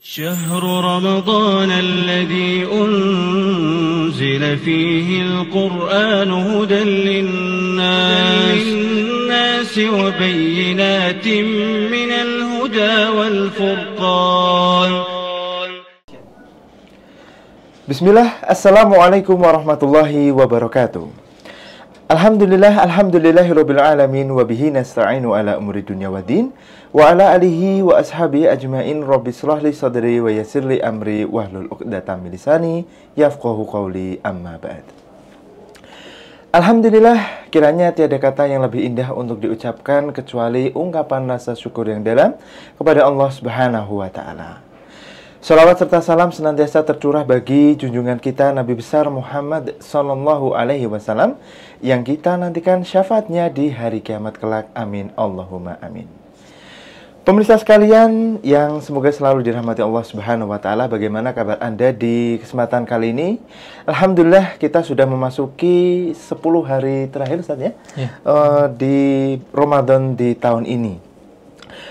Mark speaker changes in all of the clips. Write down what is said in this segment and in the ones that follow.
Speaker 1: شهر رمضان الذي أنزل فيه القرآن هدى للناس وبينات من الهدى والفرقان.
Speaker 2: Bismillah, Assalamualaikum warahmatullahi wabarakatuh. Alhamdulillahirabbil alamin wa bihi nasta'inu ala umuri dunya waddin wa ala alihi wa ashabihi ajmain. Rabbi shrah li sadri wa yassir li amri wahlul 'uqdatam min lisani yafqahu qawli, amma ba'd. Alhamdulillah, kiranya tiada kata yang lebih indah untuk diucapkan kecuali ungkapan rasa syukur yang dalam kepada Allah Subhanahu wa taala. Salawat serta salam senantiasa tercurah bagi junjungan kita Nabi besar Muhammad sallallahu alaihi wasallam yang kita nantikan syafaatnya di hari kiamat kelak. Amin Allahumma amin. Pemirsa sekalian yang semoga selalu dirahmati Allah Subhanahu wa taala, bagaimana kabar Anda di kesempatan kali ini? Alhamdulillah kita sudah memasuki 10 hari terakhir Ustaz ya. Di Ramadan di tahun ini.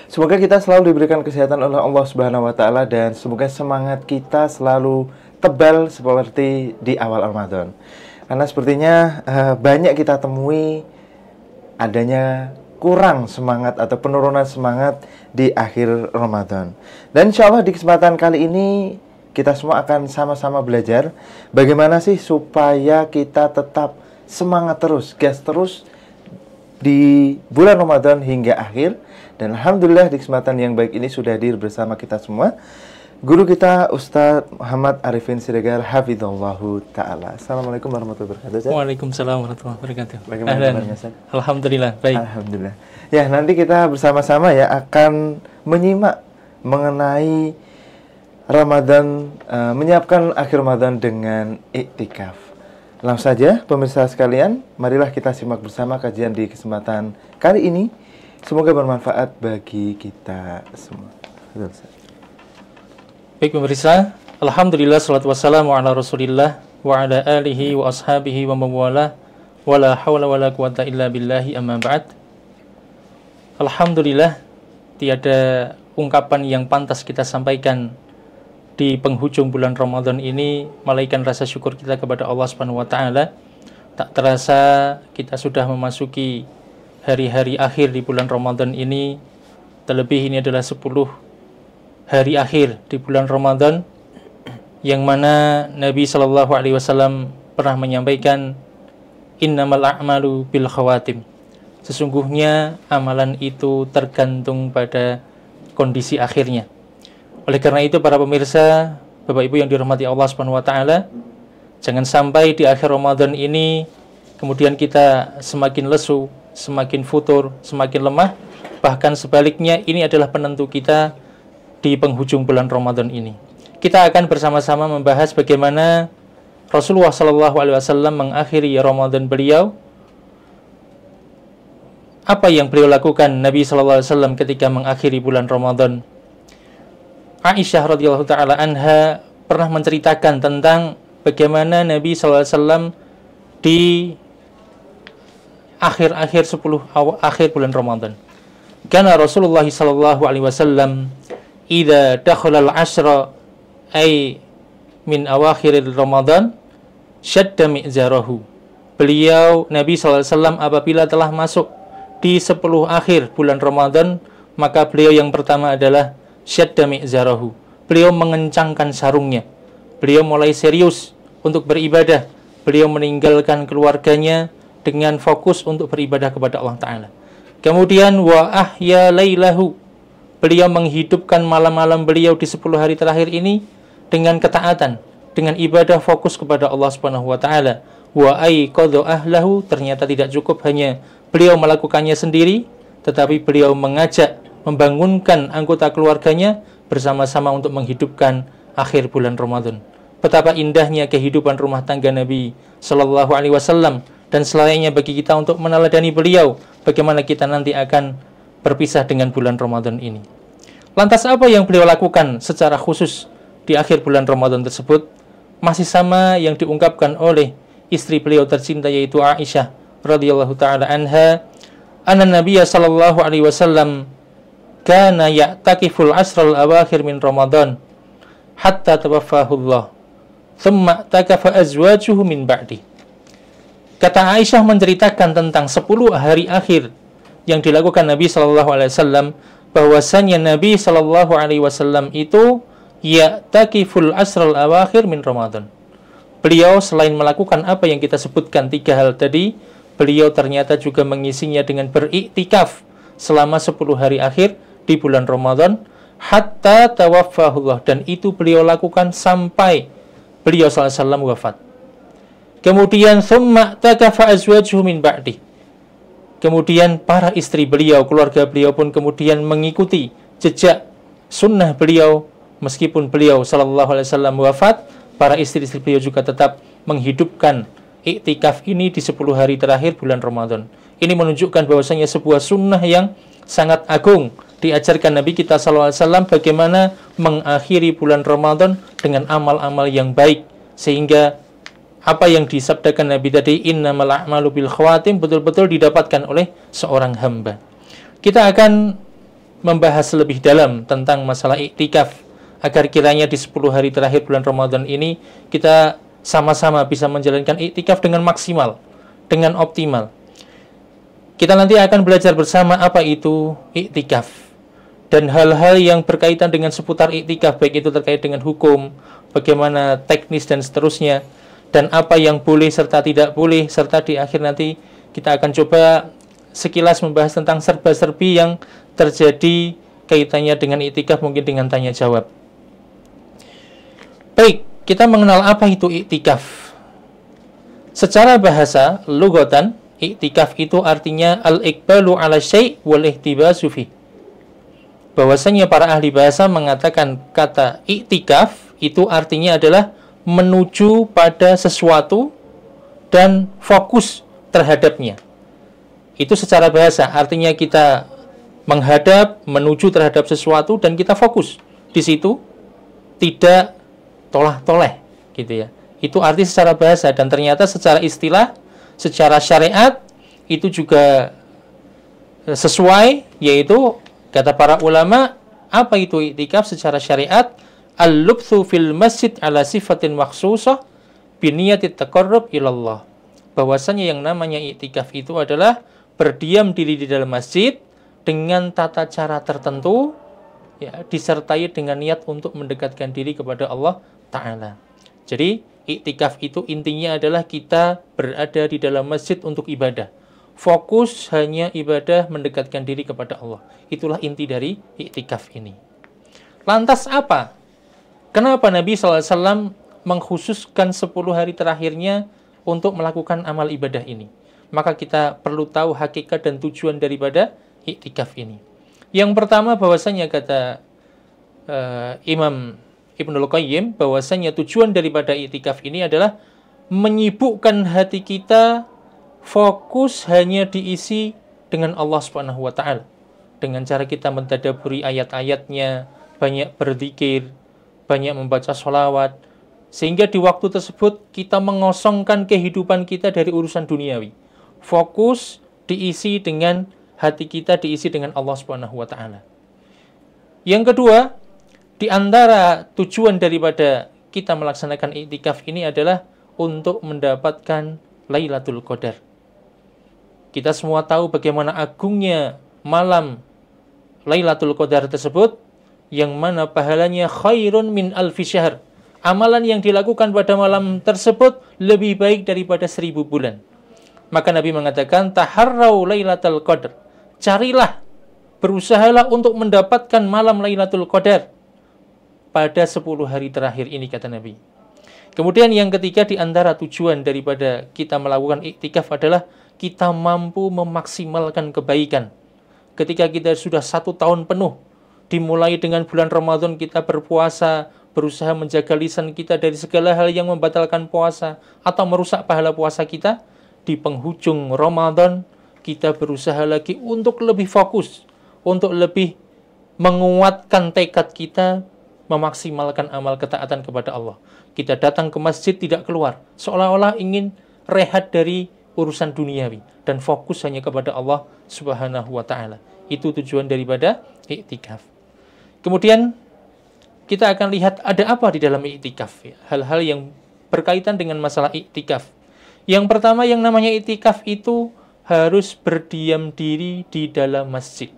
Speaker 2: Semoga kita selalu diberikan kesehatan oleh Allah Subhanahu wa taala dan semoga semangat kita selalu tebal seperti di awal Ramadan. Karena sepertinya banyak kita temui adanya kurang semangat atau penurunan semangat di akhir Ramadan. Dan insya Allah di kesempatan kali ini kita semua akan sama-sama belajar bagaimana sih supaya kita tetap semangat terus, gas terus di bulan Ramadan hingga akhir. Dan Alhamdulillah di kesempatan yang baik ini sudah hadir bersama kita semua guru kita Ustadz Muhammad Arifin Siregar hafizallahu ta'ala. Assalamualaikum warahmatullahi wabarakatuh.
Speaker 3: Waalaikumsalam warahmatullahi wabarakatuh.
Speaker 2: Bagaimana kabarnya Ustaz?
Speaker 3: Alhamdulillah, baik.
Speaker 2: Alhamdulillah. Ya, nanti kita bersama-sama ya akan menyimak mengenai Ramadan, menyiapkan akhir Ramadan dengan iktikaf. Langsung saja pemirsa sekalian, marilah kita simak bersama kajian di kesempatan kali ini. Semoga bermanfaat bagi kita semua.
Speaker 3: Baik pemirsa, alhamdulillah salatu wassalamu ala Rasulillah wa ala alihi wa ashabihi wa mawala wa la hawla wa la quwata illa billahi, amma ba'd. Alhamdulillah, tiada ungkapan yang pantas kita sampaikan di penghujung bulan Ramadan ini melainkan rasa syukur kita kepada Allah Subhanahu wa taala. Tak terasa kita sudah memasuki hari-hari akhir di bulan Ramadan ini. Terlebih ini adalah 10 hari akhir di bulan Ramadan yang mana Nabi sallallahu alaihi wasallam pernah menyampaikan innamal a'malu bil khawatim. Sesungguhnya amalan itu tergantung pada kondisi akhirnya. Oleh karena itu para pemirsa, Bapak Ibu yang dirahmati Allah Subhanahu wa taala, jangan sampai di akhir Ramadan ini kemudian kita semakin lesu, semakin futur, semakin lemah. Bahkan sebaliknya, ini adalah penentu kita di penghujung bulan Ramadan ini. Kita akan bersama-sama membahas bagaimana Rasulullah SAW mengakhiri Ramadan beliau. Apa yang beliau lakukan Nabi SAW ketika mengakhiri bulan Ramadan. Aisyah radhiyallahu ta'ala anha pernah menceritakan tentang bagaimana Nabi SAW di akhir-akhir 10 akhir bulan Ramadan. Karena Rasulullah sallallahu alaihi wasallam idza dakhala al-ashra ay min awakhir Ramadan syadda mi'zarahu. Beliau Nabi sallallahu alaihi wasallam apabila telah masuk di 10 akhir bulan Ramadan, maka beliau yang pertama adalah syadda mi'zarahu. Beliau mengencangkan sarungnya. Beliau mulai serius untuk beribadah. Beliau meninggalkan keluarganya dengan fokus untuk beribadah kepada Allah Ta'ala. Kemudian wa ahya lailahu. Beliau menghidupkan malam-malam beliau di 10 hari terakhir ini dengan ketaatan, dengan ibadah fokus kepada Allah Subhanahu wa taala. Wa aiqadha ahlahu, ternyata tidak cukup hanya beliau melakukannya sendiri, tetapi beliau mengajak, membangunkan anggota keluarganya bersama-sama untuk menghidupkan akhir bulan Ramadan. Betapa indahnya kehidupan rumah tangga Nabi sallallahu alaihi wasallam. Dan selayaknya bagi kita untuk meneladani beliau, bagaimana kita nanti akan berpisah dengan bulan Ramadan ini. Lantas apa yang beliau lakukan secara khusus di akhir bulan Ramadan tersebut? Masih sama yang diungkapkan oleh istri beliau tercinta yaitu Aisyah radhiyallahu taala anha, anna Nabiyya sallallahu alaihi wasallam kana ya'takiful asral awakhir min Ramadan hatta tawaffahullah thumma takafa azwajuhu min ba'di. Kata Aisyah menceritakan tentang 10 hari akhir yang dilakukan Nabi sallallahu alaihi wasallam, bahwasanya Nabi sallallahu alaihi wasallam itu ya'takiful asral awakhir min Ramadan. Beliau selain melakukan apa yang kita sebutkan 3 hal tadi, beliau ternyata juga mengisinya dengan beriktikaf selama 10 hari akhir di bulan Ramadan hatta tawaffahullah, dan itu beliau lakukan sampai beliau sallallahu alaihi wasallam wafat. Kemudian thumma takafa azwajuhu min ba'di. Kemudian para istri beliau, keluarga beliau pun kemudian mengikuti jejak sunnah beliau. Meskipun beliau sallallahu alaihi wasallam wafat, para istri-istri beliau juga tetap menghidupkan iktikaf ini di 10 hari terakhir bulan Ramadan. Ini menunjukkan bahwasanya sebuah sunnah yang sangat agung diajarkan Nabi kita sallallahu alaihi wasallam, bagaimana mengakhiri bulan Ramadan dengan amal-amal yang baik, sehingga apa yang disabdakan Nabi tadi, innamal a'malu bil khawatim, betul-betul didapatkan oleh seorang hamba. Kita akan membahas lebih dalam tentang masalah iktikaf, agar kiranya di 10 hari terakhir bulan Ramadan ini kita sama-sama bisa menjalankan iktikaf dengan maksimal, dengan optimal. Kita nanti akan belajar bersama apa itu iktikaf dan hal-hal yang berkaitan dengan seputar iktikaf, baik itu terkait dengan hukum, bagaimana teknis dan seterusnya, dan apa yang boleh serta tidak boleh, serta di akhir nanti kita akan coba sekilas membahas tentang serba-serbi yang terjadi kaitannya dengan iktikaf, mungkin dengan tanya jawab. Baik, kita mengenal apa itu iktikaf. Secara bahasa, lugatan, iktikaf itu artinya al-iqbalu ala syai' wal ihtibasu fi. Bahwasanya para ahli bahasa mengatakan kata iktikaf itu artinya adalah menuju pada sesuatu dan fokus terhadapnya. Itu secara bahasa, artinya kita menghadap, menuju terhadap sesuatu dan kita fokus di situ, tidak tolah-toleh, gitu ya. Itu arti secara bahasa, dan ternyata secara istilah, secara syariat itu juga sesuai, yaitu kata para ulama, apa itu iktikaf secara syariat? Al-lubthu fil masjid ala sifatin makhsusah biniyatit taqarrub ilallah. Bahwasanya yang namanya iktikaf itu adalah berdiam diri di dalam masjid dengan tata cara tertentu, ya, disertai dengan niat untuk mendekatkan diri kepada Allah Ta'ala. Jadi iktikaf itu intinya adalah kita berada di dalam masjid untuk ibadah, fokus hanya ibadah, mendekatkan diri kepada Allah. Itulah inti dari iktikaf ini. Lantas apa? Kenapa Nabi SAW mengkhususkan 10 hari terakhirnya untuk melakukan amal ibadah ini? Maka kita perlu tahu hakikat dan tujuan daripada iktikaf ini. Yang pertama, bahwasanya kata Imam Ibnul Qayyim, bahwasanya tujuan daripada iktikaf ini adalah menyibukkan hati kita, fokus hanya diisi dengan Allah Subhanahu wa Ta'ala. Dengan cara kita mentadabburi ayat-ayatnya, banyak berzikir, banyak membaca sholawat, sehingga di waktu tersebut kita mengosongkan kehidupan kita dari urusan duniawi. Fokus diisi dengan hati kita, diisi dengan Allah Subhanahu wa Ta'ala. Yang kedua, di antara tujuan daripada kita melaksanakan iktikaf ini adalah untuk mendapatkan Lailatul Qadar. Kita semua tahu bagaimana agungnya malam Lailatul Qadar tersebut, yang mana pahalanya khairun min alfi syahr. Amalan yang dilakukan pada malam tersebut lebih baik daripada 1000 bulan. Maka Nabi mengatakan, taharrau Lailatul Qadar. Carilah, berusahalah untuk mendapatkan malam Lailatul Qadar pada 10 hari terakhir ini, kata Nabi. Kemudian yang ketiga, di antara tujuan daripada kita melakukan iktikaf adalah kita mampu memaksimalkan kebaikan. Ketika kita sudah 1 tahun penuh, dimulai dengan bulan Ramadan kita berpuasa, berusaha menjaga lisan kita dari segala hal yang membatalkan puasa atau merusak pahala puasa kita, di penghujung Ramadan kita berusaha lagi untuk lebih fokus, untuk lebih menguatkan tekad kita, memaksimalkan amal ketaatan kepada Allah. Kita datang ke masjid tidak keluar, seolah-olah ingin rehat dari urusan duniawi dan fokus hanya kepada Allah Subhanahu wa Ta'ala. Itu tujuan daripada iktikaf. Kemudian kita akan lihat ada apa di dalam iktikaf. Hal-hal yang berkaitan dengan masalah iktikaf. Yang pertama, yang namanya iktikaf itu harus berdiam diri di dalam masjid.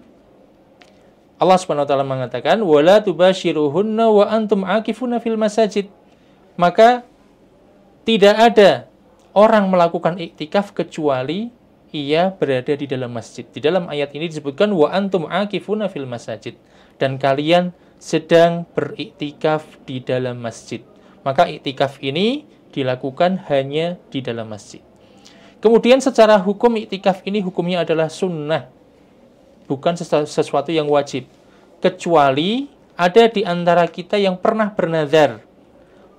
Speaker 3: Allah Subhanahu wa taala mengatakan, "Wala tubashiruhunna wa antum akifuna fil masajid." Maka tidak ada orang melakukan iktikaf kecuali ia berada di dalam masjid. Di dalam ayat ini disebutkan wa antum akifuna fil masajid, dan kalian sedang beriktikaf di dalam masjid. Maka iktikaf ini dilakukan hanya di dalam masjid. Kemudian secara hukum iktikaf ini hukumnya adalah sunnah, bukan sesuatu yang wajib. Kecuali ada di antara kita yang pernah bernazar,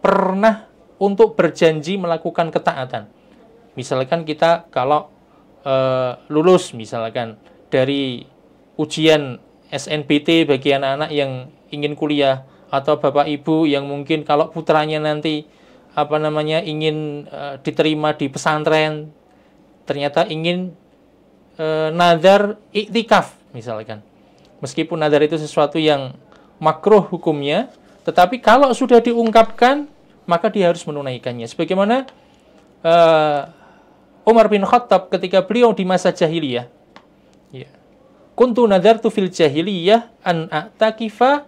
Speaker 3: pernah untuk berjanji melakukan ketaatan. Misalkan kita kalau lulus misalkan dari ujian SNBT bagi anak-anak yang ingin kuliah, atau bapak ibu yang mungkin kalau putranya nanti ingin diterima di pesantren, ternyata ingin nazar iktikaf misalkan. Meskipun nazar itu sesuatu yang makruh hukumnya, tetapi kalau sudah diungkapkan maka dia harus menunaikannya. Sebagaimana Umar bin Khattab ketika beliau di masa jahiliyah, ya, kuntu nadartu fil jahiliyah an a'takifa,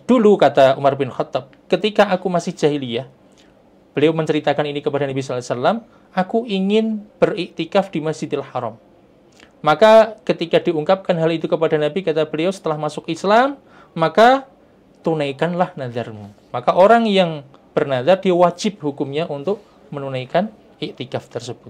Speaker 3: dulu kata Umar bin Khattab, ketika aku masih jahiliyah, beliau menceritakan ini kepada Nabi sallallahu alaihi wasallam, aku ingin beriktikaf di Masjidil Haram. Maka ketika diungkapkan hal itu kepada Nabi, kata beliau, setelah masuk Islam, maka tunaikanlah nazarmu. Maka orang yang bernazar, dia wajib hukumnya untuk menunaikan iktikaf tersebut.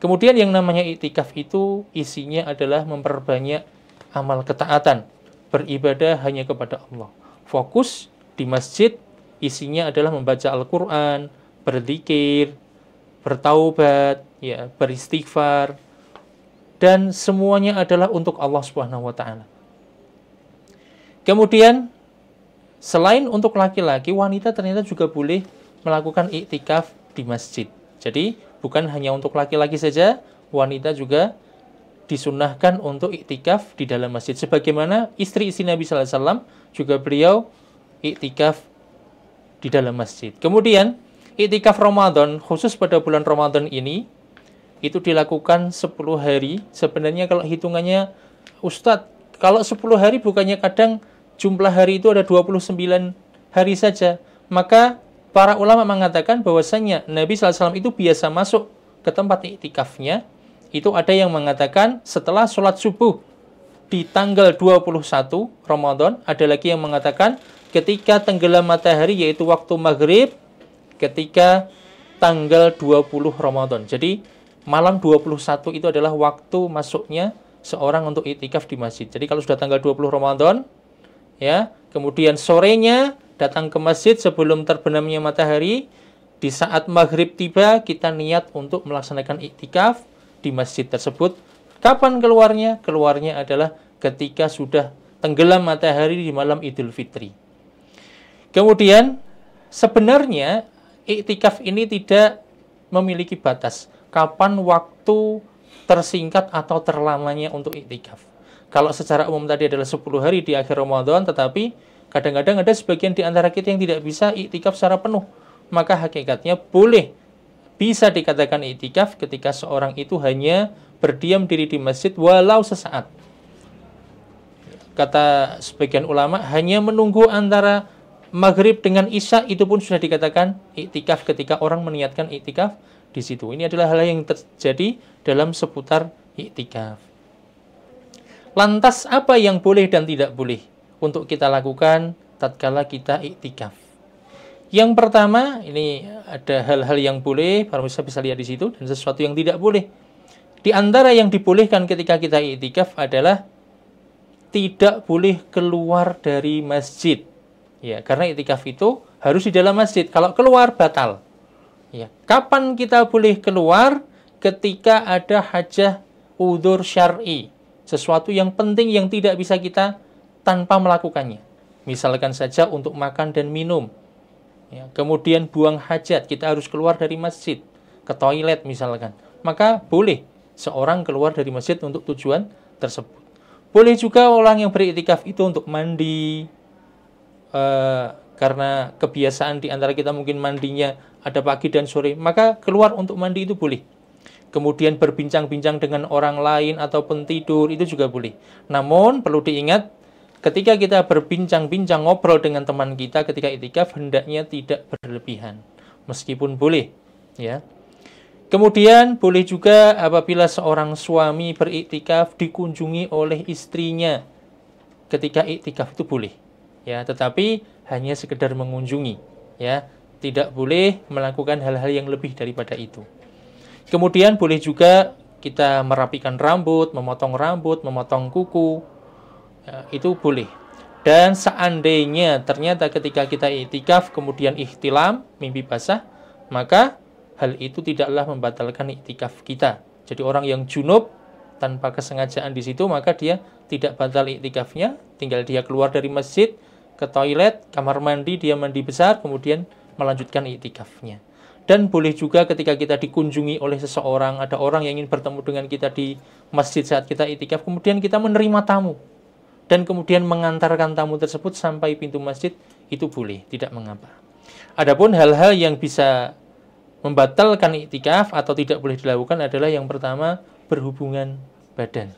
Speaker 3: Kemudian yang namanya iktikaf itu isinya adalah memperbanyak amal ketaatan, beribadah hanya kepada Allah. Fokus di masjid isinya adalah membaca Al-Quran, berzikir, bertaubat, ya, beristighfar, dan semuanya adalah untuk Allah Subhanahu wa taala. Kemudian selain untuk laki-laki, wanita ternyata juga boleh melakukan iktikaf di masjid. Jadi bukan hanya untuk laki-laki saja, wanita juga disunnahkan untuk iktikaf di dalam masjid. Sebagaimana istri-istri Nabi sallallahu alaihi wasallam juga beliau iktikaf di dalam masjid. Kemudian iktikaf Ramadan, khusus pada bulan Ramadan ini, itu dilakukan 10 hari. Sebenarnya kalau hitungannya, Ustadz, kalau 10 hari bukannya kadang jumlah hari itu ada 29 hari saja. Maka para ulama mengatakan bahwasanya Nabi SAW itu biasa masuk ke tempat iktikafnya. Itu ada yang mengatakan setelah sholat subuh di tanggal 21 Ramadan. Ada lagi yang mengatakan ketika tenggelam matahari, yaitu waktu maghrib, ketika tanggal 20 Ramadan. Jadi malam 21 itu adalah waktu masuknya seorang untuk iktikaf di masjid. Jadi kalau sudah tanggal 20 Ramadan, ya, kemudian sorenya datang ke masjid sebelum terbenamnya matahari, di saat maghrib tiba kita niat untuk melaksanakan iktikaf di masjid tersebut. Kapan keluarnya? Keluarnya adalah ketika sudah tenggelam matahari di malam Idul Fitri. Kemudian sebenarnya iktikaf ini tidak memiliki batas. Kapan waktu tersingkat atau terlamanya untuk iktikaf. Kalau secara umum tadi adalah 10 hari di akhir Ramadan, tetapi kadang-kadang ada sebagian di antara kita yang tidak bisa iktikaf secara penuh. Maka hakikatnya bisa dikatakan iktikaf ketika seorang itu hanya berdiam diri di masjid walau sesaat. Kata sebagian ulama, hanya menunggu antara maghrib dengan isya itu pun sudah dikatakan iktikaf ketika orang meniatkan iktikaf di situ. Ini adalah hal yang terjadi dalam seputar iktikaf. Lantas apa yang boleh dan tidak boleh untuk kita lakukan tatkala kita iktikaf? Yang pertama, ini ada hal-hal yang boleh, para pemirsa bisa lihat di situ, dan sesuatu yang tidak boleh. Di antara yang dibolehkan ketika kita iktikaf adalah tidak boleh keluar dari masjid. Ya, karena iktikaf itu harus di dalam masjid. Kalau keluar batal. Ya, kapan kita boleh keluar? Ketika ada hajah udzur syar'i, sesuatu yang penting yang tidak bisa kita tanpa melakukannya. Misalkan saja untuk makan dan minum. Ya, kemudian buang hajat, kita harus keluar dari masjid ke toilet misalkan. Maka boleh seorang keluar dari masjid untuk tujuan tersebut. Boleh juga orang yang beriktikaf itu untuk mandi, karena kebiasaan di antara kita mungkin mandinya ada pagi dan sore, maka keluar untuk mandi itu boleh. Kemudian berbincang-bincang dengan orang lain ataupun tidur itu juga boleh. Namun perlu diingat, ketika kita berbincang-bincang ngobrol dengan teman kita ketika iktikaf, hendaknya tidak berlebihan, meskipun boleh, ya. Kemudian boleh juga apabila seorang suami beriktikaf dikunjungi oleh istrinya ketika iktikaf itu boleh, ya. Tetapi hanya sekedar mengunjungi, ya. Tidak boleh melakukan hal-hal yang lebih daripada itu. Kemudian boleh juga kita merapikan rambut, memotong kuku, ya, itu boleh. Dan seandainya ternyata ketika kita iktikaf kemudian ihtilam, mimpi basah, maka hal itu tidaklah membatalkan iktikaf kita. Jadi orang yang junub tanpa kesengajaan di situ, maka dia tidak batal iktikafnya, tinggal dia keluar dari masjid ke toilet, kamar mandi, dia mandi besar, kemudian melanjutkan iktikafnya. Dan boleh juga ketika kita dikunjungi oleh seseorang, ada orang yang ingin bertemu dengan kita di masjid saat kita iktikaf, kemudian kita menerima tamu dan kemudian mengantarkan tamu tersebut sampai pintu masjid, itu boleh, tidak mengapa. Adapun hal-hal yang bisa membatalkan iktikaf atau tidak boleh dilakukan adalah yang pertama, berhubungan badan.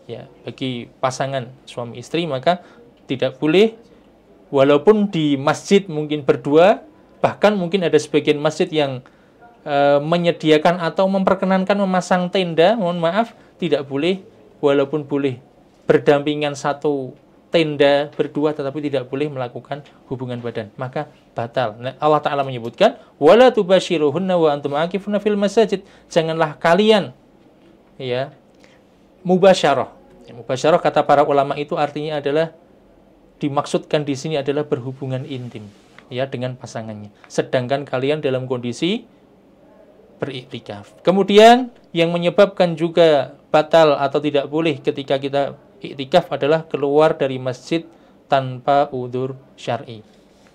Speaker 3: Ya, bagi pasangan suami istri maka tidak boleh, walaupun di masjid mungkin berdua, bahkan mungkin ada sebagian masjid yang menyediakan atau memperkenankan memasang tenda, mohon maaf, tidak boleh, walaupun boleh berdampingan satu tenda berdua, tetapi tidak boleh melakukan hubungan badan, maka batal. Nah, Allah Ta'ala menyebutkan, wala tubashiruhunna wa antum aqifuna fil masajid, janganlah kalian, ya, mubasyarah. Mubasyarah kata para ulama itu artinya adalah, dimaksudkan di sini adalah berhubungan intim, ya, dengan pasangannya, sedangkan kalian dalam kondisi beriktikaf. Kemudian yang menyebabkan juga batal atau tidak boleh ketika kita iktikaf adalah keluar dari masjid tanpa udzur syar'i.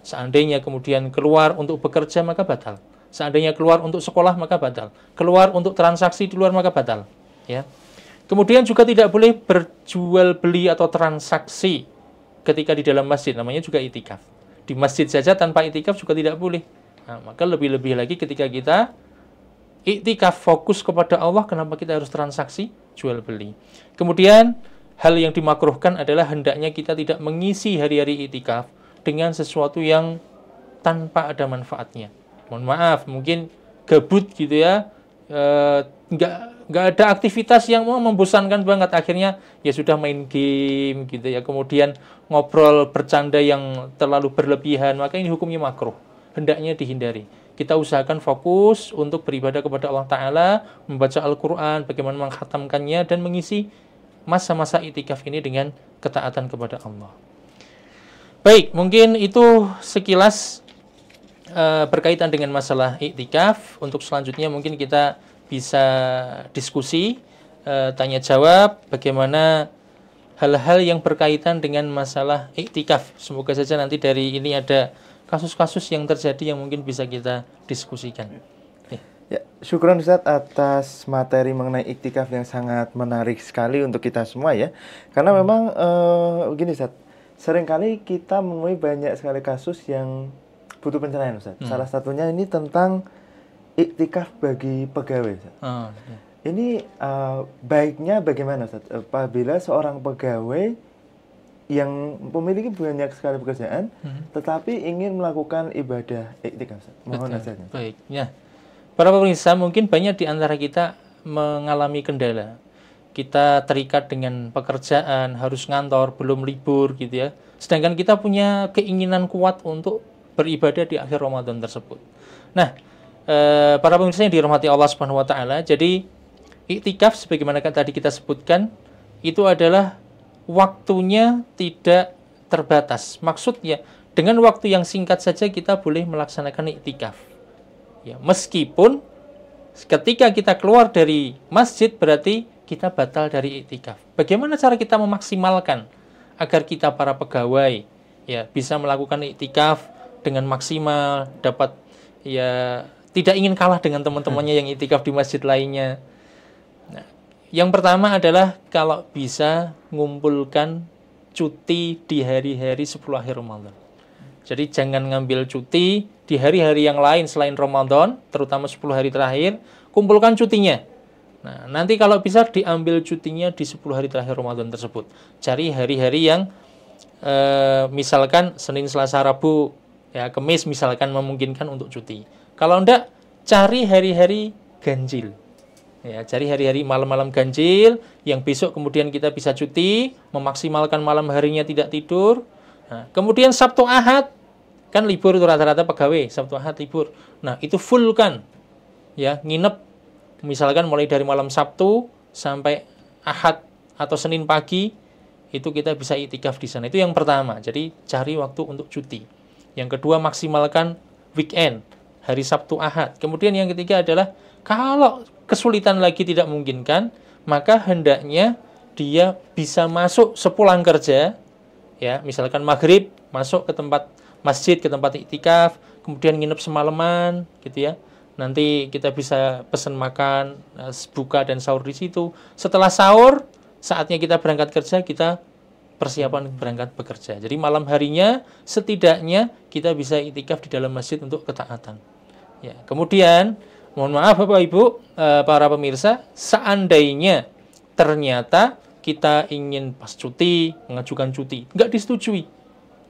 Speaker 3: Seandainya kemudian keluar untuk bekerja maka batal. Seandainya keluar untuk sekolah maka batal. Keluar untuk transaksi di luar maka batal, ya. Kemudian juga tidak boleh berjual beli atau transaksi ketika di dalam masjid, namanya juga iktikaf. Di masjid saja tanpa iktikaf juga tidak boleh. Nah, maka lebih-lebih lagi ketika kita iktikaf fokus kepada Allah, kenapa kita harus transaksi jual beli? Kemudian hal yang dimakruhkan adalah hendaknya kita tidak mengisi hari-hari iktikaf dengan sesuatu yang tanpa ada manfaatnya. Mohon maaf, mungkin gabut gitu ya, nggak ada aktivitas yang mau membosankan banget, akhirnya ya sudah main game gitu ya, kemudian ngobrol bercanda yang terlalu berlebihan, maka ini hukumnya makruh, hendaknya dihindari. Kita usahakan fokus untuk beribadah kepada Allah Ta'ala, membaca Al-Quran, bagaimana mengkhatamkannya, dan mengisi masa-masa iktikaf ini dengan ketaatan kepada Allah. Baik, mungkin itu sekilas berkaitan dengan masalah iktikaf. Untuk selanjutnya mungkin kita bisa diskusi, tanya jawab, bagaimana hal-hal yang berkaitan dengan masalah iktikaf. Semoga saja nanti dari ini ada kasus-kasus yang terjadi yang mungkin bisa kita diskusikan.
Speaker 2: Ya, syukran Ustaz atas materi mengenai iktikaf yang sangat menarik sekali untuk kita semua ya. Karena memang begini Ustaz, seringkali kita menemui banyak sekali kasus yang butuh pencerahan Ustaz. Salah satunya ini tentang iktikaf bagi pegawai Ustaz.
Speaker 3: Ya.
Speaker 2: Ini baiknya bagaimana Ustaz? Apabila seorang pegawai yang memiliki banyak sekali pekerjaan, tetapi ingin melakukan ibadah iktikaf. Mohon nasihatnya.
Speaker 3: Baik, ya. Para pemirsa, mungkin banyak di antara kita mengalami kendala. Kita terikat dengan pekerjaan, harus ngantor, belum libur gitu ya. Sedangkan kita punya keinginan kuat untuk beribadah di akhir Ramadan tersebut. Nah, para pemirsa yang dirahmati Allah Subhanahu wa taala, jadi iktikaf sebagaimana tadi kita sebutkan itu adalah waktunya tidak terbatas. Maksudnya dengan waktu yang singkat saja kita boleh melaksanakan iktikaf. Ya, meskipun ketika kita keluar dari masjid berarti kita batal dari iktikaf. Bagaimana cara kita memaksimalkan agar kita para pegawai ya bisa melakukan iktikaf dengan maksimal, dapat ya tidak ingin kalah dengan teman-temannya yang iktikaf di masjid lainnya. Nah, yang pertama adalah kalau bisa ngumpulkan cuti di hari-hari 10 akhir Ramadan. Jadi jangan ngambil cuti di hari-hari yang lain selain Ramadan, terutama 10 hari terakhir, kumpulkan cutinya. Nah, nanti kalau bisa diambil cutinya di 10 hari terakhir Ramadan tersebut. Cari hari-hari yang misalkan Senin, Selasa, Rabu, ya Kamis misalkan memungkinkan untuk cuti. Kalau enggak, cari hari-hari ganjil. Ya, cari hari-hari malam-malam ganjil yang besok kemudian kita bisa cuti, memaksimalkan malam harinya tidak tidur. Nah, kemudian Sabtu Ahad kan libur itu rata-rata pegawai, Sabtu Ahad libur. Nah, itu full kan. Ya, nginep misalkan mulai dari malam Sabtu sampai Ahad atau Senin pagi itu kita bisa iktikaf di sana. Itu yang pertama. Jadi cari waktu untuk cuti. Yang kedua, maksimalkan weekend, hari Sabtu Ahad. Kemudian yang ketiga adalah kalau kesulitan lagi tidak memungkinkan, maka hendaknya dia bisa masuk sepulang kerja, ya, misalkan maghrib masuk ke tempat masjid, ke tempat iktikaf, kemudian nginep semalaman, gitu ya. Nanti kita bisa pesan makan, buka dan sahur di situ. Setelah sahur, saatnya kita berangkat kerja, kita persiapan berangkat bekerja. Jadi malam harinya setidaknya kita bisa iktikaf di dalam masjid untuk ketaatan. Ya, kemudian mohon maaf Bapak Ibu, para pemirsa, seandainya ternyata kita ingin pas cuti, mengajukan cuti, nggak disetujui,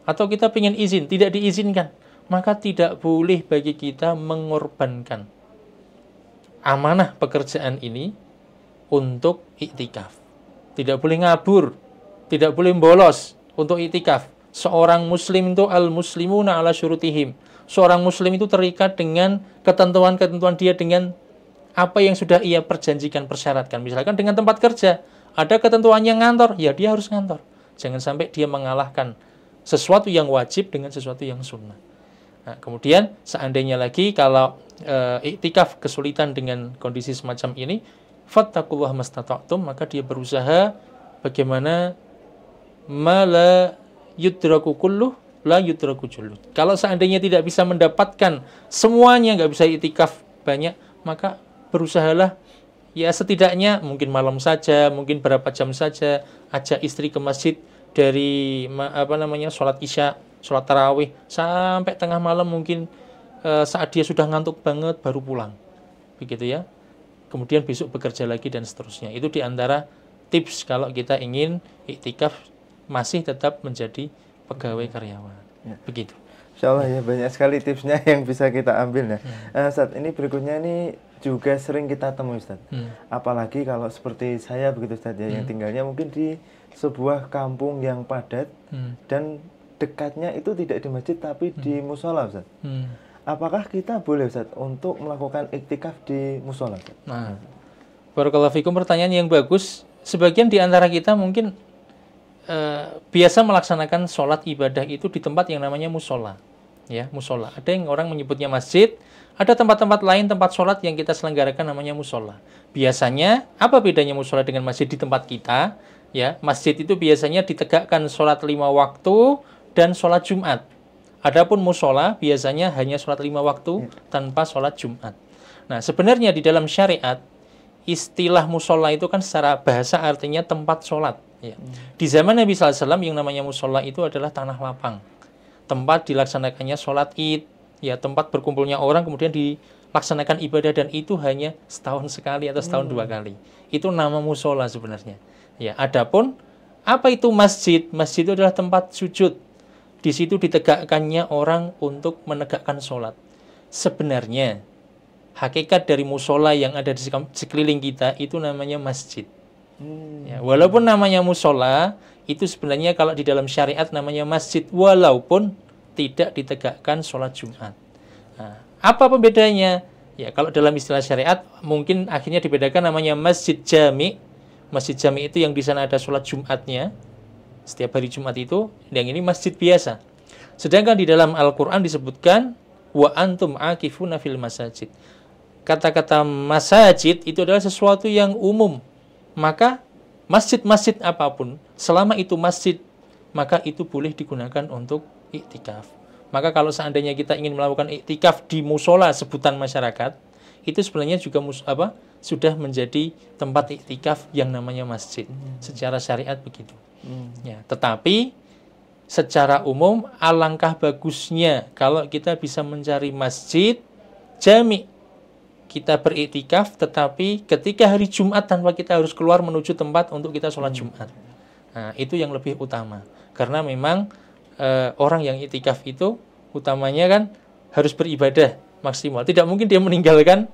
Speaker 3: atau kita ingin izin, tidak diizinkan, maka tidak boleh bagi kita mengorbankan amanah pekerjaan ini untuk iktikaf. Tidak boleh ngabur, tidak boleh bolos untuk iktikaf. Seorang muslim itu al-muslimuna ala syurutihim. Seorang muslim itu terikat dengan ketentuan-ketentuan dia dengan apa yang sudah ia perjanjikan, persyaratkan. Misalkan dengan tempat kerja, ada ketentuannya ngantor, ya dia harus ngantor. Jangan sampai dia mengalahkan sesuatu yang wajib dengan sesuatu yang sunnah. Nah, kemudian seandainya lagi kalau iktikaf kesulitan dengan kondisi semacam ini, fattaqullaha mastata'tum, maka dia berusaha bagaimana mala yudraku kulluh la yudraku julluh. Kalau seandainya tidak bisa mendapatkan semuanya, nggak bisa iktikaf banyak, maka berusahalah ya setidaknya mungkin malam saja, mungkin berapa jam saja, ajak istri ke masjid dari sholat isya, sholat tarawih sampai tengah malam, mungkin saat dia sudah ngantuk banget baru pulang, begitu ya. Kemudian besok bekerja lagi dan seterusnya. Itu diantara tips kalau kita ingin iktikaf masih tetap menjadi pegawai karyawan. Ya. Begitu.
Speaker 2: Insya Allah ya, banyak sekali tipsnya yang bisa kita ambil ya. Ustaz, ini berikutnya ini juga sering kita temui Ustaz. Apalagi kalau seperti saya begitu Ustaz ya, yang tinggalnya mungkin di sebuah kampung yang padat dan dekatnya itu tidak di masjid tapi di musola Ustaz. Apakah kita boleh Ustaz untuk melakukan iktikaf di musola Ustaz?
Speaker 3: Nah, barakallahu fikum, pertanyaan yang bagus. Sebagian di antara kita mungkin biasa melaksanakan sholat ibadah itu di tempat yang namanya musola, ya, musola. Ada yang orang menyebutnya masjid, ada tempat-tempat lain tempat sholat yang kita selenggarakan namanya musola. Biasanya apa bedanya musola dengan masjid di tempat kita? Ya, masjid itu biasanya ditegakkan sholat 5 waktu dan sholat Jumat. Adapun musola biasanya hanya sholat 5 waktu tanpa sholat Jumat. Nah, sebenarnya di dalam syariat istilah musola itu kan secara bahasa artinya tempat sholat. Ya. Di zaman Nabi SAW yang namanya musola itu adalah tanah lapang, tempat dilaksanakannya sholat id, ya, tempat berkumpulnya orang kemudian dilaksanakan ibadah, dan itu hanya setahun sekali atau setahun 2 kali. Itu nama musola sebenarnya. Ya, adapun apa itu masjid? Masjid itu adalah tempat sujud. Di situ ditegakkannya orang untuk menegakkan sholat. Sebenarnya hakikat dari musola yang ada di sekeliling kita itu namanya masjid. Ya, walaupun namanya musola, itu sebenarnya kalau di dalam syariat namanya masjid, walaupun tidak ditegakkan sholat Jumat. Nah, apa pembedanya? Ya, kalau dalam istilah syariat mungkin akhirnya dibedakan namanya masjid jami. Masjid jami itu yang di sana ada sholat Jumatnya setiap hari Jumat itu, yang ini masjid biasa. Sedangkan di dalam Al-Quran disebutkan wa antum akifuna fil masajid. Kata-kata masajid itu adalah sesuatu yang umum. Maka masjid-masjid apapun, selama itu masjid, maka itu boleh digunakan untuk iktikaf. Maka kalau seandainya kita ingin melakukan iktikaf di musola sebutan masyarakat, itu sebenarnya juga sudah menjadi tempat iktikaf yang namanya masjid. Secara syariat begitu. Ya, tetapi secara umum alangkah bagusnya kalau kita bisa mencari masjid jami. Kita beriktikaf, tetapi ketika hari Jumat tanpa kita harus keluar menuju tempat untuk kita sholat Jumat. Nah, itu yang lebih utama. Karena memang orang yang iktikaf itu utamanya kan harus beribadah maksimal. Tidak mungkin dia meninggalkan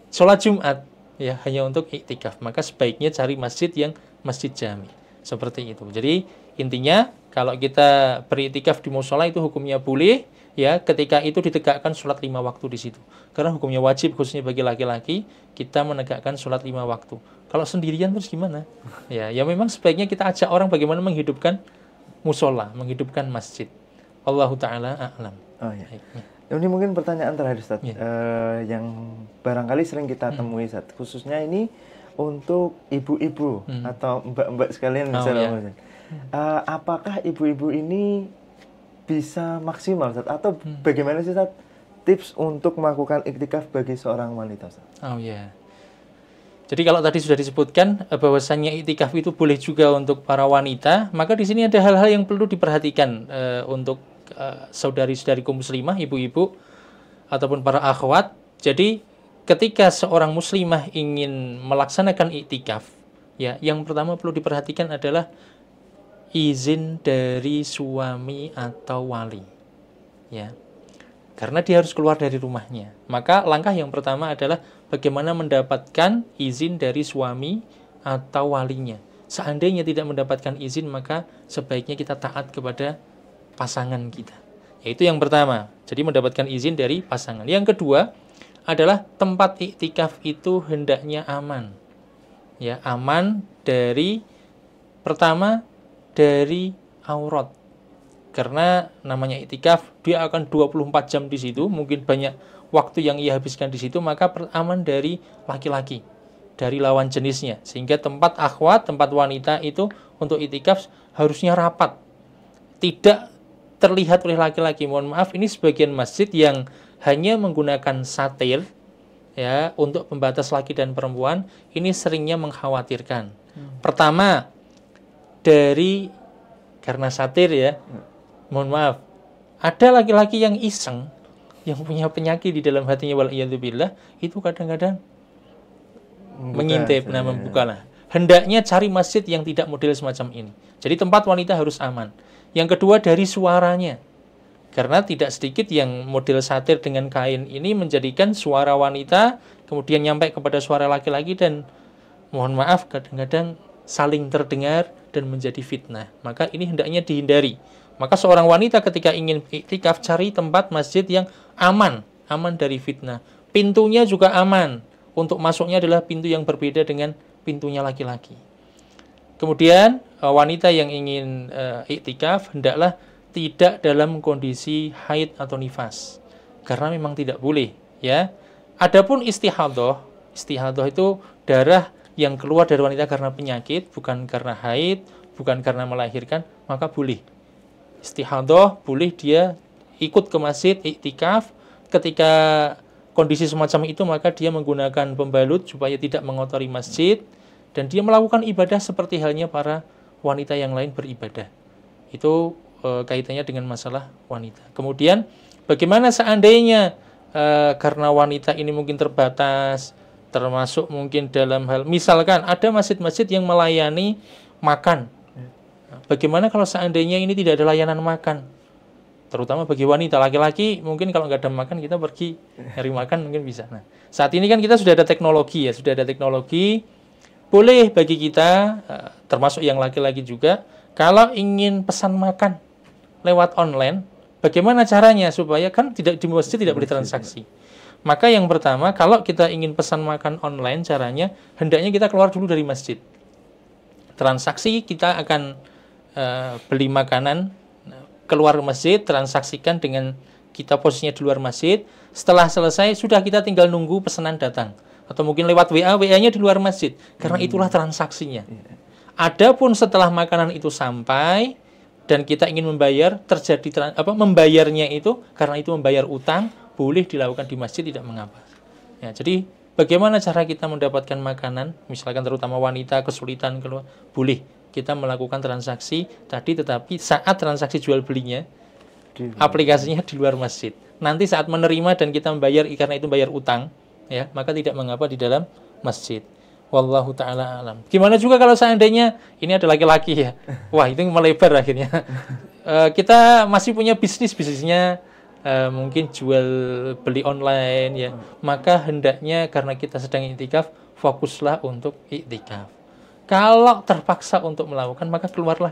Speaker 3: sholat Jumat ya hanya untuk iktikaf. Maka sebaiknya cari masjid yang masjid jami. Seperti itu. Jadi intinya kalau kita beriktikaf di mushola itu hukumnya boleh ya ketika itu ditegakkan sholat 5 waktu di situ. Karena hukumnya wajib khususnya bagi laki-laki kita menegakkan sholat 5 waktu. Kalau sendirian terus gimana? Ya memang sebaiknya kita ajak orang bagaimana menghidupkan mushola, menghidupkan masjid. Allahu ta'ala a'lam.
Speaker 2: Oh ya. Ini mungkin pertanyaan terakhir Ustaz, yang barangkali sering kita temui Ustaz, khususnya ini untuk ibu-ibu atau mbak-mbak sekalian misalnya. Apakah ibu-ibu ini bisa maksimal Ustaz? Atau bagaimana sih Ustaz tips untuk melakukan iktikaf bagi seorang wanita Ustaz?
Speaker 3: Oh ya. Jadi kalau tadi sudah disebutkan bahwasannya iktikaf itu boleh juga untuk para wanita, maka di sini ada hal-hal yang perlu diperhatikan untuk saudari-saudariku muslimah, ibu-ibu ataupun para akhwat. Jadi ketika seorang muslimah ingin melaksanakan iktikaf, ya, yang pertama perlu diperhatikan adalah izin dari suami atau wali. Ya. Karena dia harus keluar dari rumahnya. Maka langkah yang pertama adalah bagaimana mendapatkan izin dari suami atau walinya. Seandainya tidak mendapatkan izin, maka sebaiknya kita taat kepada pasangan kita. Yaitu yang pertama. Jadi mendapatkan izin dari pasangan. Yang kedua adalah tempat iktikaf itu hendaknya aman. Ya, aman dari pertama dari aurat. Karena namanya iktikaf, dia akan 24 jam di situ, mungkin banyak waktu yang ia habiskan di situ, maka aman dari laki-laki, dari lawan jenisnya. Sehingga tempat akhwat, tempat wanita itu untuk iktikaf harusnya rapat. Tidak terlihat oleh laki-laki. Mohon maaf, ini sebagian masjid yang hanya menggunakan satir ya untuk pembatas laki dan perempuan, ini seringnya mengkhawatirkan. Pertama, karena satir ya, mohon maaf, ada laki-laki yang iseng, yang punya penyakit di dalam hatinya, waliyadzubillah, itu kadang-kadang mengintip, membuka. Hendaknya cari masjid yang tidak model semacam ini. Jadi tempat wanita harus aman. Yang kedua dari suaranya. Karena tidak sedikit yang model satir dengan kain ini menjadikan suara wanita kemudian nyampe kepada suara laki-laki dan mohon maaf kadang-kadang saling terdengar dan menjadi fitnah. Maka ini hendaknya dihindari. Maka seorang wanita ketika ingin iktikaf cari tempat masjid yang aman dari fitnah. Pintunya juga aman. Untuk masuknya adalah pintu yang berbeda dengan pintunya laki-laki. Kemudian wanita yang ingin iktikaf hendaklah tidak dalam kondisi haid atau nifas. Karena memang tidak boleh, ya. Adapun istihadhah itu darah yang keluar dari wanita karena penyakit, bukan karena haid, bukan karena melahirkan, maka boleh. Istihadhah boleh dia ikut ke masjid iktikaf. Ketika kondisi semacam itu maka dia menggunakan pembalut supaya tidak mengotori masjid dan dia melakukan ibadah seperti halnya para wanita yang lain beribadah. Itu kaitannya dengan masalah wanita. Kemudian bagaimana seandainya karena wanita ini mungkin terbatas, termasuk mungkin dalam hal misalkan ada masjid-masjid yang melayani makan. Bagaimana kalau seandainya ini tidak ada layanan makan? Terutama bagi wanita, laki-laki mungkin kalau nggak ada makan kita pergi nyari makan mungkin bisa. Nah, saat ini kan kita sudah ada teknologi ya, boleh bagi kita, termasuk yang laki-laki juga, kalau ingin pesan makan lewat online, bagaimana caranya supaya kan tidak di masjid tidak boleh transaksi. Maka yang pertama, kalau kita ingin pesan makan online, caranya hendaknya kita keluar dulu dari masjid. Transaksi kita akan beli makanan, keluar masjid, transaksikan dengan kita posisinya di luar masjid. Setelah selesai, sudah kita tinggal nunggu pesanan datang. Atau mungkin lewat WA, WA-nya di luar masjid. Karena itulah transaksinya. Adapun setelah makanan itu sampai, dan kita ingin membayar, membayarnya itu, karena itu membayar utang, boleh dilakukan di masjid, tidak mengapa. Ya, jadi, bagaimana cara kita mendapatkan makanan, misalkan terutama wanita, kesulitan keluar, boleh. kita melakukan transaksi tadi, tetapi saat transaksi jual belinya aplikasinya di luar masjid. Nanti saat menerima dan kita membayar karena itu bayar utang, ya, maka tidak mengapa di dalam masjid. Wallahu ta'ala alam. Gimana juga kalau seandainya ini ada laki-laki ya, wah itu melebar akhirnya. Kita masih punya bisnisnya mungkin jual beli online ya, maka hendaknya karena kita sedang iktikaf, fokuslah untuk iktikaf. Kalau terpaksa untuk melakukan, maka keluarlah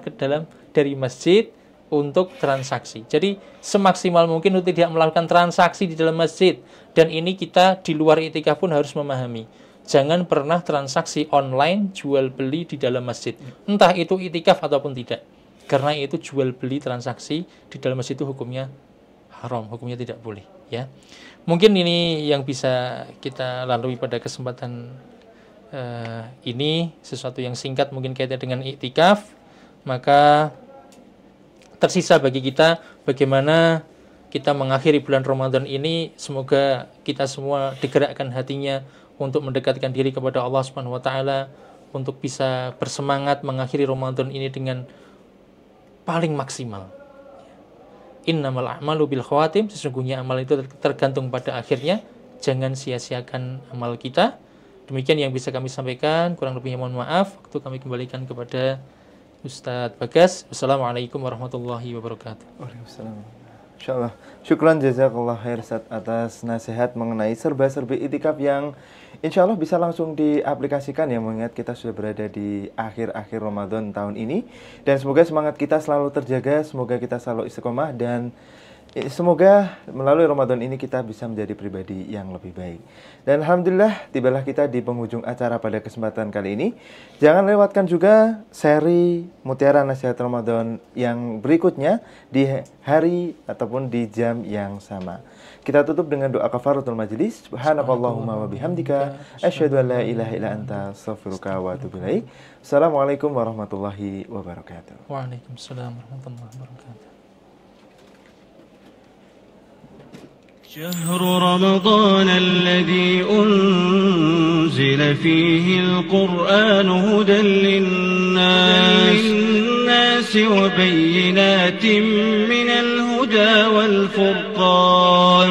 Speaker 3: dari masjid untuk transaksi. Jadi semaksimal mungkin untuk tidak melakukan transaksi di dalam masjid. Dan ini kita di luar iktikaf pun harus memahami. Jangan pernah transaksi online jual beli di dalam masjid. Entah itu iktikaf ataupun tidak. Karena itu jual beli transaksi di dalam masjid itu hukumnya haram, hukumnya tidak boleh. Ya, mungkin ini yang bisa kita lalui pada kesempatan ini, sesuatu yang singkat mungkin kaitannya dengan iktikaf. Maka tersisa bagi kita bagaimana kita mengakhiri bulan Ramadan ini. Semoga kita semua digerakkan hatinya untuk mendekatkan diri kepada Allah Subhanahu wa taala, untuk bisa bersemangat mengakhiri Ramadan ini dengan paling maksimal. Innamal a'malu bil khawatim, sesungguhnya amal itu tergantung pada akhirnya. Jangan sia-siakan amal kita. Demikian yang bisa kami sampaikan, kurang lebihnya mohon maaf. Waktu kami kembalikan kepada Ustadz Bagas. Wassalamualaikum warahmatullahi wabarakatuh.
Speaker 2: Waalaikumsalam. Insyaallah. Syukran jazakallah khair Ustadz atas nasihat mengenai serba-serbi itikaf yang insyaallah bisa langsung diaplikasikan ya, mengingat kita sudah berada di akhir-akhir Ramadan tahun ini. Dan semoga semangat kita selalu terjaga, semoga kita selalu istiqomah, dan semoga melalui Ramadan ini kita bisa menjadi pribadi yang lebih baik. Dan alhamdulillah tibalah kita di penghujung acara pada kesempatan kali ini. Jangan lewatkan juga seri Mutiara Nasihat Ramadan yang berikutnya di hari ataupun di jam yang sama. Kita tutup dengan doa kafaratul majelis. Subhanakallahumma wa bihamdika asyhadu an la ilaha illa anta astaghfiruka wa atubu ilaik. Assalamualaikum warahmatullahi wabarakatuh.
Speaker 3: Waalaikumsalam warahmatullahi wabarakatuh.
Speaker 1: شهر رمضان الذي أنزل فيه القرآن هدى للناس وبينات من الهدى والفرقان